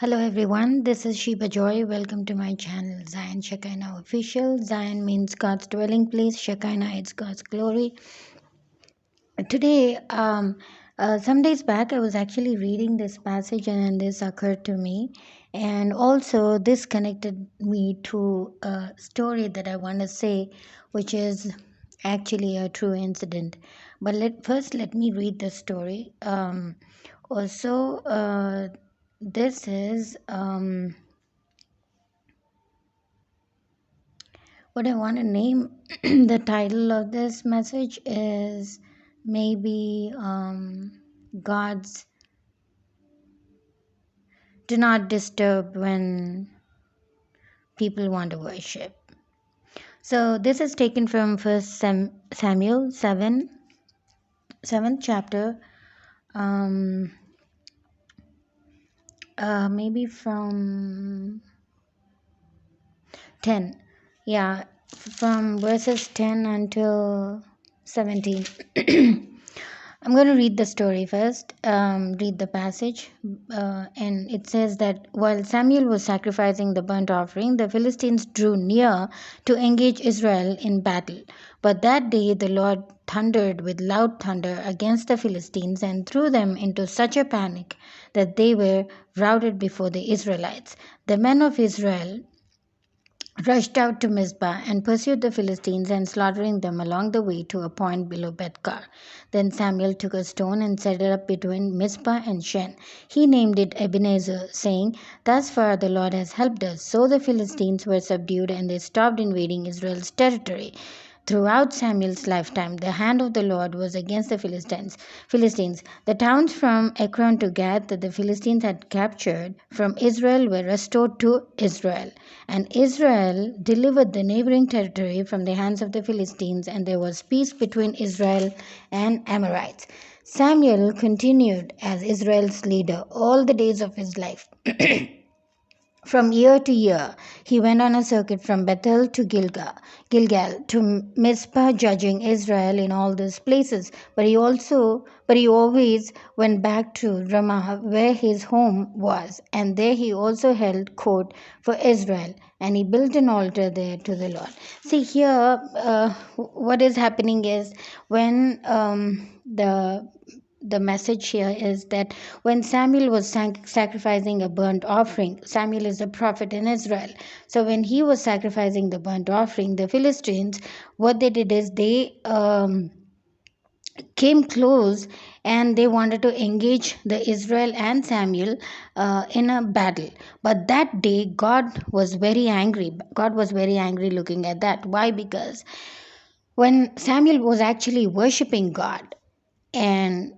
Hello everyone, this is Sheba Joy. Welcome to my channel Zion Shekinah Official. Zion means God's dwelling place, Shekinah it's God's glory. Today, some days back, I was actually reading this passage and this occurred to me. And also, this connected me to a story that I want to say, which is actually a true incident. But first, let me read the story. Also, this is what I want to name the title of this message is maybe God's Do Not Disturb When People Want to Worship. So this is taken from First Samuel 7th chapter, maybe from 10. Yeah, from verses 10 until 17. I'm going to read the story first, read the passage. And it says that while Samuel was sacrificing the burnt offering, the Philistines drew near to engage Israel in battle. But that day the Lord thundered with loud thunder against the Philistines and threw them into such a panic that they were routed before the Israelites. The men of Israel rushed out to Mizpah and pursued the Philistines and slaughtering them along the way to a point below Bethkar. Then Samuel took a stone and set it up between Mizpah and Shen. He named it Ebenezer, saying, "Thus far the Lord has helped us." So the Philistines were subdued and they stopped invading Israel's territory. Throughout Samuel's lifetime, the hand of the Lord was against the Philistines. The towns from Ekron to Gath that the Philistines had captured from Israel were restored to Israel. And Israel delivered the neighboring territory from the hands of the Philistines, and there was peace between Israel and Amorites. Samuel continued as Israel's leader all the days of his life. From year to year, he went on a circuit from Bethel to Gilgal to Mizpah, judging Israel in all these places. But he always went back to Ramah, where his home was, and there he also held court for Israel. And he built an altar there to the Lord. See here, what is happening is when the message here is that when Samuel was sacrificing a burnt offering, Samuel is a prophet in Israel. So when he was sacrificing the burnt offering, the Philistines, what they did is they came close and they wanted to engage the Israel and Samuel in a battle. But that day, God was very angry. God was very angry looking at that. Why? Because when Samuel was actually worshiping God, and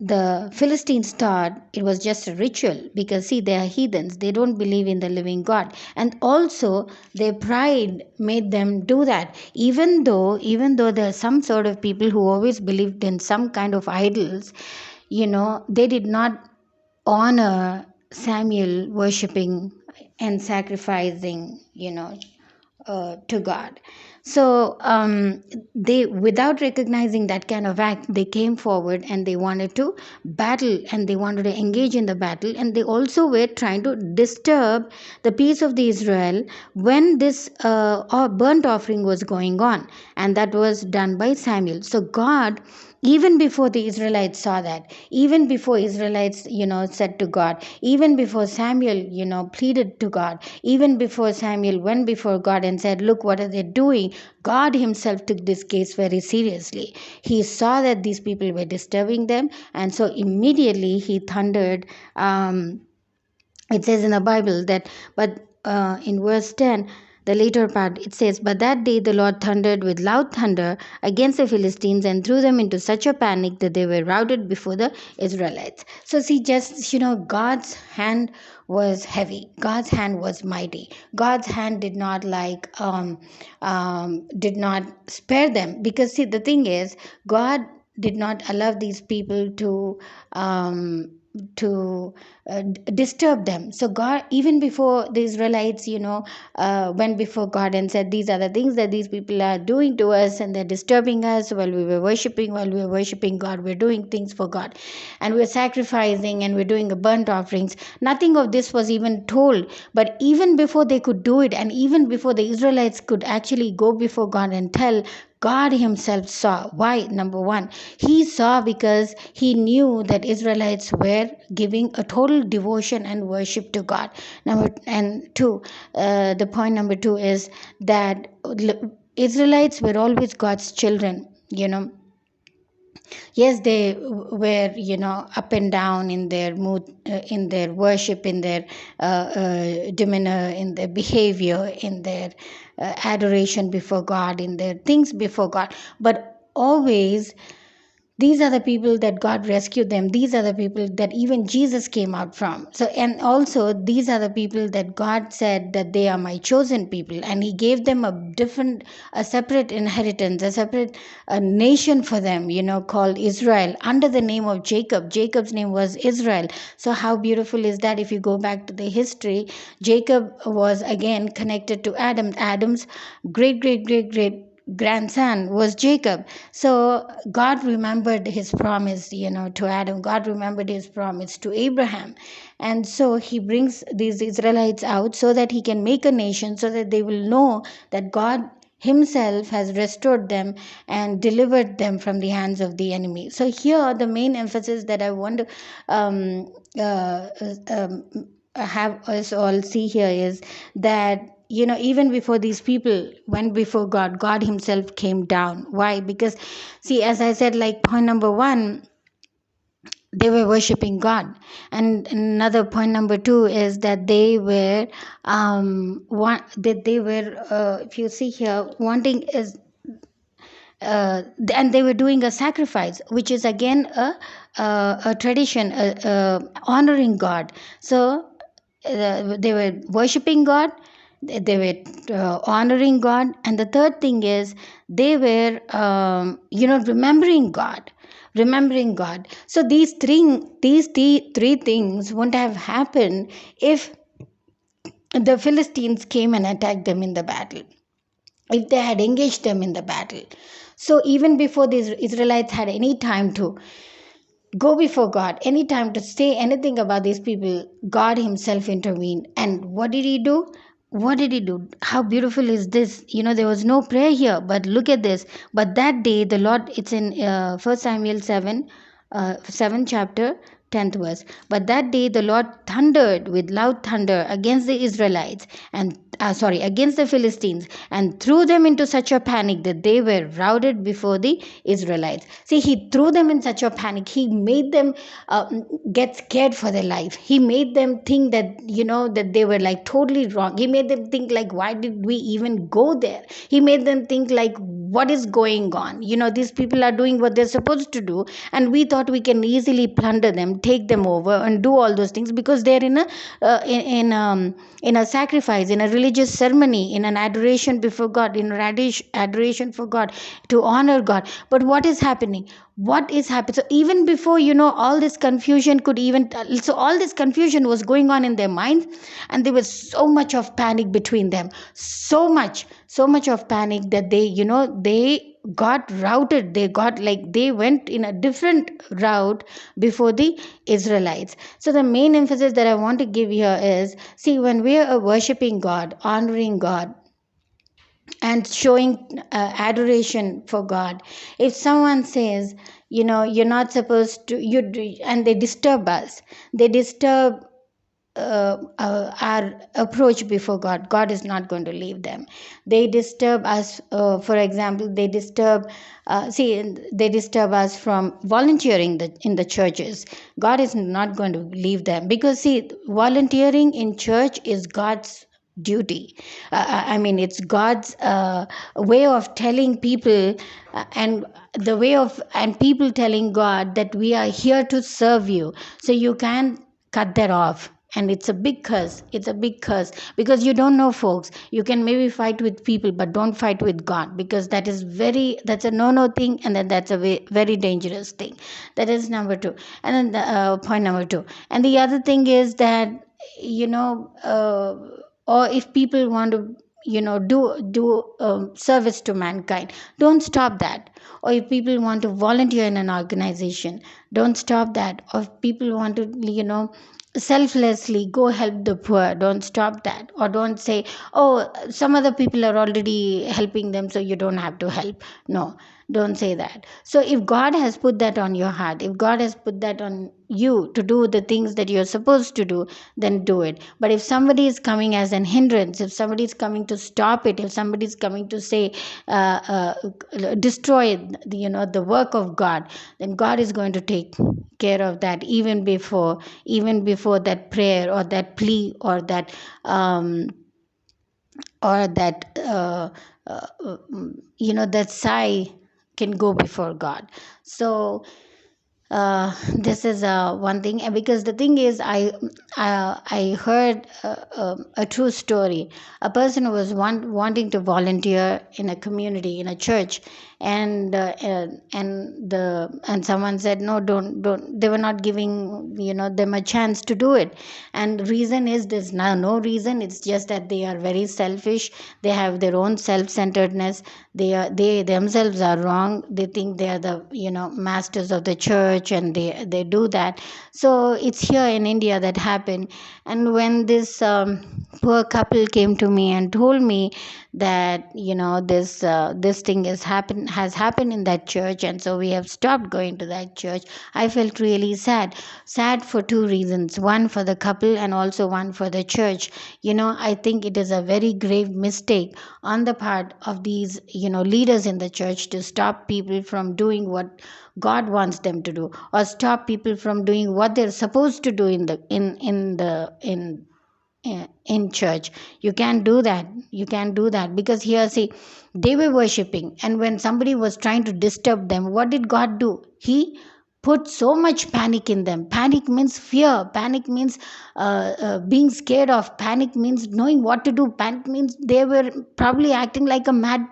the Philistines thought it was just a ritual because, see, they are heathens. They don't believe in the living God. And also, their pride made them do that. Even though there are some sort of people who always believed in some kind of idols, they did not honor Samuel worshiping and sacrificing, to God. So they, without recognizing that kind of act, they came forward and they wanted to battle and they wanted to engage in the battle, and they also were trying to disturb the peace of the Israel when this burnt offering was going on, and that was done by Samuel. So God, even before the Israelites saw that, even before Israelites said to God, even before Samuel pleaded to God, even before Samuel went before God and said, "Look, what are they doing?" God himself took this case very seriously. He saw that these people were disturbing them, and so immediately he thundered. It says in the Bible that, but in verse 10, the later part, it says, "But that day the Lord thundered with loud thunder against the Philistines and threw them into such a panic that they were routed before the Israelites." So see, just, God's hand was heavy. God's hand was mighty. God's hand did not did not spare them, because see, the thing is, God did not allow these people to to disturb them. So God, even before the Israelites, went before God and said, these are the things that these people are doing to us, and they're disturbing us while we were worshiping God. We're doing things for God, and we're sacrificing, and we're doing a burnt offerings. Nothing of this was even told. But even before they could do it, and even before the Israelites could actually go before God and tell, God Himself saw. Why? Number one, He saw because He knew that Israelites were giving a total devotion and worship to God. The point number two is that Israelites were always God's children. Yes, they were, up and down in their mood, in their worship, in their demeanor, in their behavior, in their adoration before God, in their things before God. But always, these are the people that God rescued them. These are the people that even Jesus came out from. So, and also these are the people that God said that they are my chosen people, and He gave them a separate inheritance, a separate nation for them, called Israel, under the name of Jacob. Jacob's name was Israel. So how beautiful is that? If you go back to the history, Jacob was again connected to Adam. Adam's great, great, great, great grandson was Jacob. So God remembered His promise, to Adam. God remembered His promise to Abraham. And so He brings these Israelites out so that He can make a nation, so that they will know that God Himself has restored them and delivered them from the hands of the enemy. So here the main emphasis that I want to um, uh, um, have us all see here is that, even before these people went before God, God Himself came down. Why? Because, see, as I said, like point number one, they were worshiping God, and another point number two is that they were if you see here, wanting is and they were doing a sacrifice, which is again a tradition, honoring God. So they were worshiping God, they were honoring God, and the third thing is they were, remembering God. So these three things wouldn't have happened if the Philistines came and attacked them in the battle, if they had engaged them in the battle. So even before the Israelites had any time to go before God, any time to say anything about these people, God Himself intervened. And what did He do? What did He do? How beautiful is this? There was no prayer here, but look at this. But that day, the Lord, it's in 1 Samuel 7, 7 chapter, 10th verse. But that day the Lord thundered with loud thunder against the Israelites, and against the Philistines, and threw them into such a panic that they were routed before the Israelites. See, He threw them in such a panic. He made them get scared for their life. He made them think that, that they were like totally wrong. He made them think like, why did we even go there? He made them think like, what is going on? These people are doing what they're supposed to do, and we thought we can easily plunder them, take them over, and do all those things because they're in a sacrifice, in a religious ceremony, in an adoration before God, in adoration for God, to honor God. But what is happening? What is happening? So even before, all this confusion could even, so all this confusion was going on in their minds, and there was so much of panic between them, so much of panic that they got routed. They went in a different route before the Israelites. So the main emphasis that I want to give here is, see, when we are worshiping God, honoring God, and showing adoration for God, if someone says, you're not supposed to, and they disturb us, they disturb our approach before God, God is not going to leave them. They disturb us, for example, they disturb us from volunteering in the churches. God is not going to leave them, because see, volunteering in church is God's duty. It's God's way of telling people, and people telling God that we are here to serve you. So you can cut that off. And it's a big curse. It's a big curse, because you don't know, folks. You can maybe fight with people, but don't fight with God, because that's a no thing, and then that's a very dangerous thing. That is number two. And then point number two. And the other thing is that, you know or if people want to, do service to mankind, don't stop that. Or if people want to volunteer in an organization, don't stop that. Or if people want to, selflessly go help the poor, don't stop that. Or don't say, oh, some other people are already helping them, so you don't have to help. No, don't say that. So if God has put that on your heart, if God has put that on you to do the things that you're supposed to do, then do it. But if somebody is coming as an hindrance, if somebody is coming to stop it, if somebody is coming to say, destroy the work of God, then God is going to take care of that, even before that prayer, or that plea, or that sigh can go before God. So this is one thing. And because the thing is, I heard a true story. A person who was wanting to volunteer in a community, in a church, and someone said, no, don't. They were not giving them a chance to do it. And reason is, there's no reason. It's just that they are very selfish. They have their own self-centeredness. They themselves are wrong. They think they are the masters of the church, and they do that. So it's here in India that happened. And when this poor couple came to me and told me that this thing has happened in that church, and so we have stopped going to that church, I felt really sad for two reasons: one for the couple, and also one for the church. I think it is a very grave mistake on the part of these leaders in the church to stop people from doing what God wants them to do, or stop people from doing what they're supposed to do in church. You can't do that because here, see, they were worshiping, and when somebody was trying to disturb them, what did God do? He put so much panic in them. Panic means fear. Panic means being scared of. Panic means knowing what to do. Panic means they were probably acting like a mad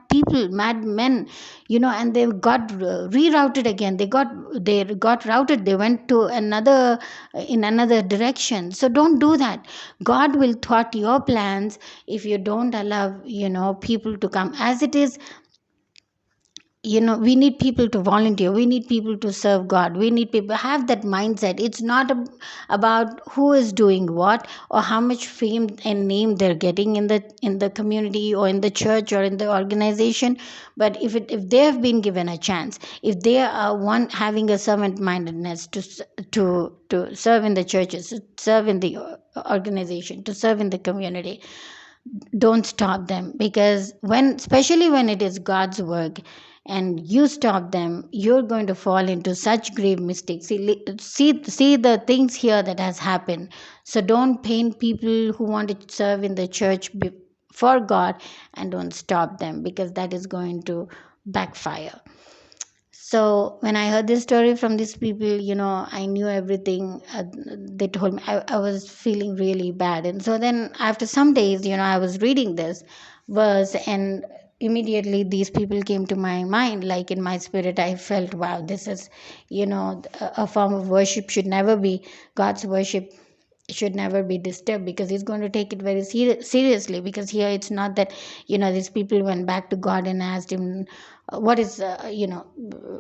men, and they got rerouted again. They got routed. They went to another direction. So don't do that. God will thwart your plans if you don't allow people to come. As it is, we need people to volunteer, we need people to serve God, we need people have that mindset. It's not about who is doing what, or how much fame and name they're getting in the community, or in the church, or in the organization. But if they have been given a chance, if they are one having a servant mindedness to serve in the churches, to serve in the organization, to serve in the community, don't stop them. Because especially when it is God's work, and you stop them, you're going to fall into such grave mistakes. See the things here that has happened. So don't pain people who want to serve in the church for God, and don't stop them, because that is going to backfire. So when I heard this story from these people, I knew everything. They told me, I was feeling really bad. And so then after some days, I was reading this verse, and immediately these people came to my mind. Like in my spirit, I felt, wow, this is, a form of worship should never be, God's worship should never be disturbed, because he's going to take it very seriously. Because here it's not that these people went back to God and asked him, what is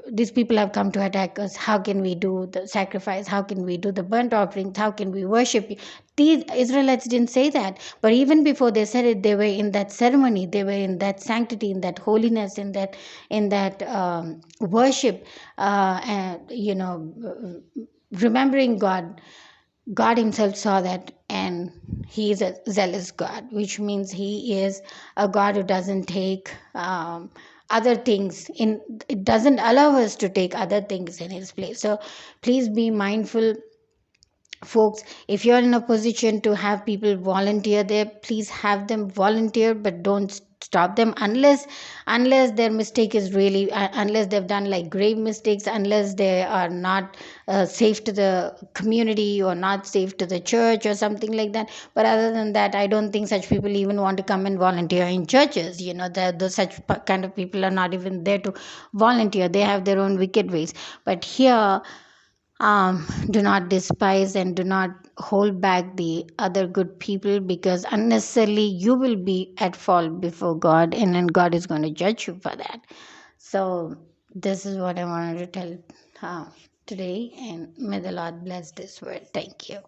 these people have come to attack us, how can we do the sacrifice, how can we do the burnt offerings, how can we worship you? These Israelites didn't say that. But even before they said it, they were in that ceremony, they were in that sanctity, in that holiness, in that worship, and remembering God himself saw that, and he is a zealous God, which means he is a God who doesn't take other things in. It doesn't allow us to take other things in his place. So please be mindful, folks. If you're in a position to have people volunteer there, please have them volunteer, but don't stop them unless their mistake is really unless they've done like grave mistakes, unless they are not safe to the community or not safe to the church or something like that. But other than that, I don't think such people even want to come and volunteer in churches. The such kind of people are not even there to volunteer. They have their own wicked ways. But here, do not despise and do not hold back the other good people, because unnecessarily you will be at fault before God, and then God is going to judge you for that. So, this is what I wanted to tell today, and may the Lord bless this word. Thank you.